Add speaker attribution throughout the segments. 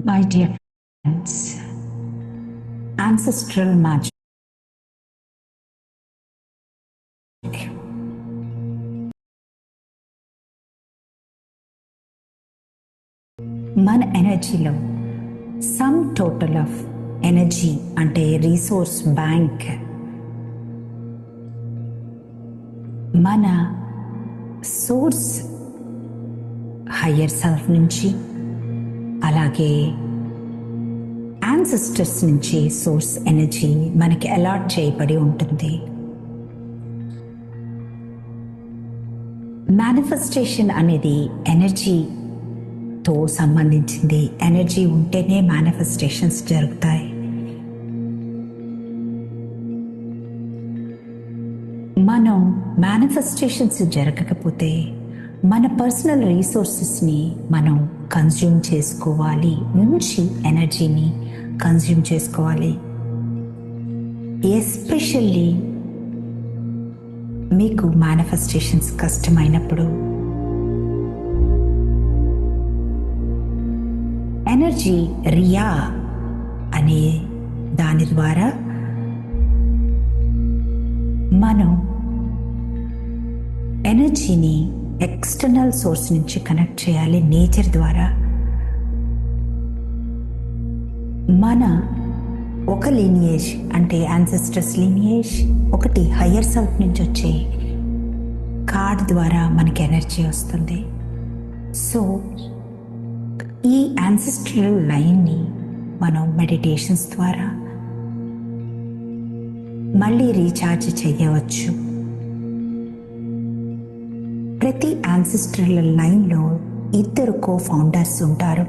Speaker 1: My dear friends, ancestral magic. మన ఎనర్జీలో sum total of energy అంటే రీసోర్స్ బ్యాంక్ మన సోర్స్ హయ్యర్ సెల్ఫ్ నుంచి, అలాగే యాన్సెస్టర్స్ నుంచి సోర్స్ ఎనర్జీ మనకి అలాట్ చేయబడి ఉంటుంది. మేనిఫెస్టేషన్ అనేది ఎనర్జీతో సంబంధించింది. ఎనర్జీ ఉంటేనే మేనిఫెస్టేషన్స్ జరుగుతాయి. మనం మేనిఫెస్టేషన్స్ జరగకపోతే మన పర్సనల్ రీసోర్సెస్ని మనం కన్జ్యూమ్ చేసుకోవాలి, నుంచి ఎనర్జీని కన్జ్యూమ్ చేసుకోవాలి. ఎస్పెషల్లీ మీకు మేనిఫెస్టేషన్స్ కష్టమైనప్పుడు ఎనర్జీ రియా అనే దాని ద్వారా మనం ఎనర్జీని ఎక్స్టర్నల్ సోర్స్ నుంచి కనెక్ట్ చేయాలి. నేచర్ ద్వారా మన ఒక లీనియేజ్ అంటే యాన్సెస్టర్స్ లీనియేజ్, ఒకటి హయ్యర్ సెల్ఫ్ నుంచి వచ్చే కార్డ్ ద్వారా మనకి ఎనర్జీ వస్తుంది. సో ఈ యాన్సెస్ట్రల్ లైన్ని మనం మెడిటేషన్స్ ద్వారా మళ్ళీ రీఛార్జ్ చేయవచ్చు. ప్రతి యాన్సెస్ట్రల్ లైన్లో ఇద్దరు కో-ఫౌండర్స్ ఉంటారు,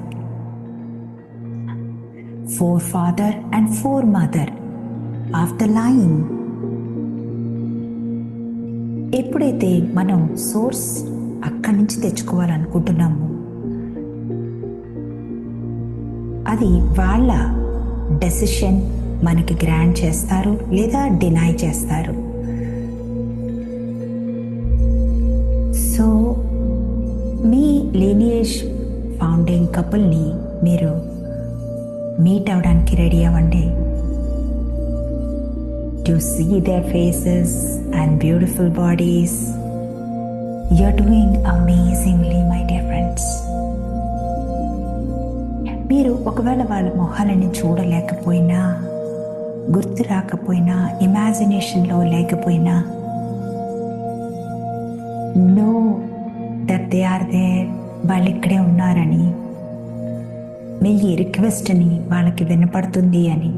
Speaker 1: four father and four mother of the line. ఎప్పుడైతే మనం సోర్స్ అక్కడి నుంచి తెచ్చుకోవాలనుకుంటున్నామో అది వాళ్ళ డెసిషన్ మనకి గ్రాంట్ చేస్తారు లేదా డినై చేస్తారు. సో మీ లీనియేజ్ ఫౌండింగ్ కపుల్ని మీరు మీట్ అవ్వడానికి రెడీ అవ్వండి. To see their faces and beautiful bodies. You're doing amazingly my dear friends. మీరు ఒకవేళ వాళ్ళ మొహాలని చూడలేకపోయినా, గుర్తు రాకపోయినా, ఇమాజినేషన్లో లేకపోయినా, know that they are there, వాళ్ళు ఇక్కడే ఉన్నారని, మీ రిక్వెస్ట్ని వాళ్ళకి వినపడుతుంది అని.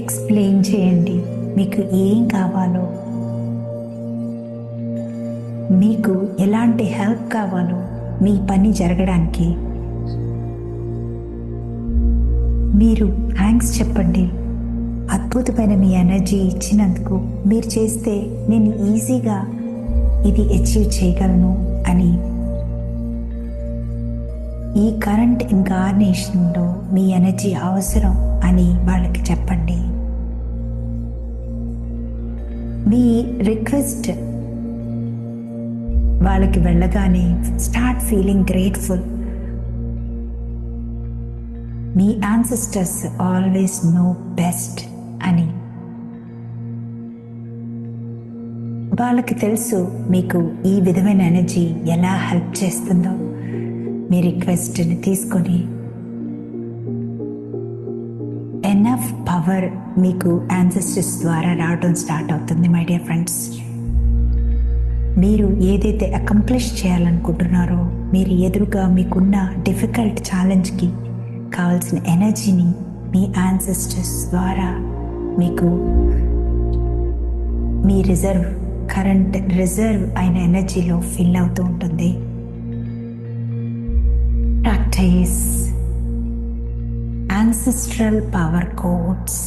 Speaker 1: ఎక్స్ప్లెయిన్ చేయండి మీకు ఏం కావాలో, మీకు ఎలాంటి హెల్ప్ కావాలో మీ పని జరగడానికి. మీరు థ్యాంక్స్ చెప్పండి. అద్భుతమైన మీ ఎనర్జీ ఇచ్చినందుకు, మీరు చేస్తే నేను ఈజీగా ఇది అచీవ్ చేయగలను అని. ఈ కరెంట్ ఇన్కార్నేషన్లో మీ ఎనర్జీ అవసరం అని వాళ్ళకి చెప్పండి. మీ రిక్వెస్ట్ వాళ్ళకి వెళ్ళగానే స్టార్ట్ ఫీలింగ్ గ్రేట్ఫుల్. మీ యాన్సెస్టర్స్ ఆల్వేస్ నో బెస్ట్ అని. వాళ్ళకి తెలుసు మీకు ఈ విధమైన ఎనర్జీ ఎలా హెల్ప్ చేస్తుందో. మీ రిక్వెస్ట్ని తీసుకొని ఎనఫ్ పవర్ మీకు యాన్సెస్టర్స్ ద్వారా రావడం స్టార్ట్ అవుతుంది. మై డియర్ ఫ్రెండ్స్, మీరు ఏదైతే అకంప్లిష్ చేయాలనుకుంటున్నారో, మీరు ఎదురుగా మీకున్న డిఫికల్ట్ ఛాలెంజ్కి కావాల్సిన ఎనర్జీని మీ యాన్సెస్టర్స్ ద్వారా మీకు మీ కరెంట్ రిజర్వ్ అయిన ఎనర్జీలో ఫిల్ అవుతూ ఉంటుంది. Practice ancestral power codes.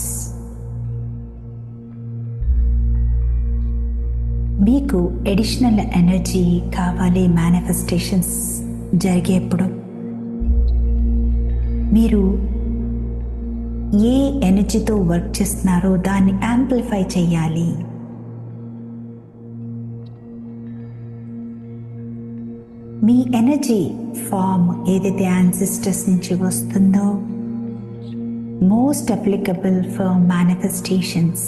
Speaker 1: మీకు ఎడిషనల్ ఎనర్జీ కావాలి మేనిఫెస్టేషన్స్ జరిగేప్పుడు. మీరు ఏ ఎనర్జీతో వర్క్ చేస్తున్నారో దాన్ని యాంప్లిఫై చేయాలి. మీ ఎనర్జీ ఫామ్ ఏదైతే యాన్సిస్టర్స్ నుంచి వస్తుందో మోస్ట్ అప్లికబుల్ ఫర్ మేనిఫెస్టేషన్స్.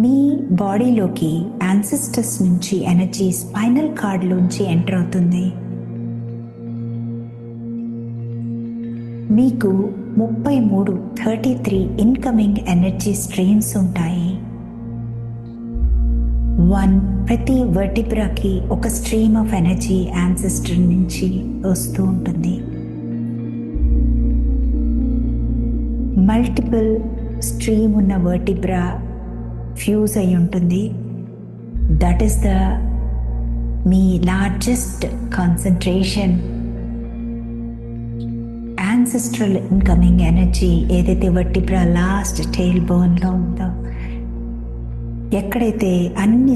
Speaker 1: మీ బాడీలోకి యాన్సిస్టర్స్ నుంచి ఎనర్జీ స్పైనల్ కార్డ్లోంచి ఎంటర్ అవుతుంది. మీకు 33 ఇన్కమింగ్ ఎనర్జీ స్ట్రీమ్స్ ఉంటాయి. 1 ప్రతి వర్టిబ్రాకి ఒక స్ట్రీమ్ ఆఫ్ ఎనర్జీ యాన్సిస్టర్ నుంచి వస్తూ ఉంటుంది. మల్టిపుల్ స్ట్రీమ్ ఉన్న వర్టిబ్రా ఫ్యూజ్ అయి ఉంటుంది. That is the me largest concentration ancestral incoming energy ఏదైతే వర్టిబ్రా లాస్ట్ టెయిల్ బోన్లో ఉందో, ఎక్కడైతే అన్ని